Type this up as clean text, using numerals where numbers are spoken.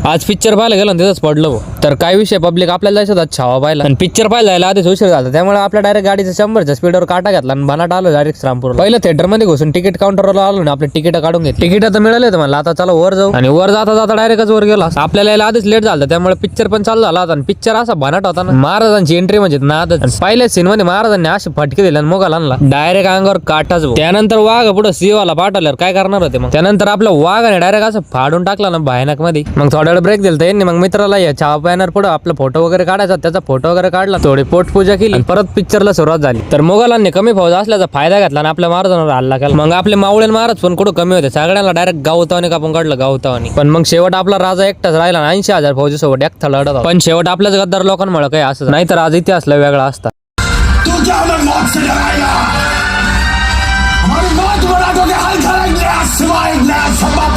आज पिक्चर पाहायला गेलो तिथंच पडलो. तर काय विषय पब्लिक आपल्याला जायचं होता छावा पाहायला आणि पिक्चर पाहायला जायला आधीच उशीर झाला. त्यामुळे आपल्या डायरेक्ट गाडीच्या 100च्या स्पीडवर काटा घेतला आणि बनाट आलो डायरेक्ट श्रामपूर. पहिलं थिएटर मध्ये घुसून तिकीट काउंटरवर आलो ना आपले तिकीट काढून घेतली. तिकीट आता मिळाले तर म्हणलं आता चला वर जाऊ आणि वर जाता जाता डायरेक्टच वर गेला. आपल्याला यायला आधीच लेट झालं त्यामुळे पिक्चर पण चालू झाला होता आणि पिक्चर असा बनाट होता ना. महाराजांची एंट्री म्हणजे नादच. पहिल्या सीन मध्ये महाराजांनी असे फटके दिले आणि मोगाला आणला डायरेक्ट अंगावर काटाच. त्यानंतर वाघ पुढे सिंहवाला पाठवल्यावर काय करणार होते मग. त्यानंतर आपलं वाघाने डायरेक्ट असं फाडून टाकला ना भयानक मध्ये. मग थोडा वेळ ब्रेक दिला त्यांनी. मग मित्राला या छावा पॅनर पुढे आपला फोटो वगैरे काढायचा. त्याचा फोटो वगैरे काढला. थोडी पोटपूजा केली आणि परत पिक्चरला सुरुवात झाली. तर मोगलांनी कमी फौज असल्याचा फायदा घेतला आणि आपल्या महाराजांवर हल्ला केला. मग आपले मावळे महाराज पण कुठं कमी होते. सगळ्यांना डायरेक्ट गावतावानी कापून काढलं गावतावानी. पण मग शेवट आपला राजा एकटाच राहिला 80,000 फौजीसोबत एकटा लढत होता. पण शेवट आपल्याच गद्दार लोकांमुळे काही असं नाही तर आज इतिहासला वेगळा असता. तू क्या हमें मौत से डराएगा? हमारी मौत बना दोगे, हल करेंगे, सिवाय नया सभा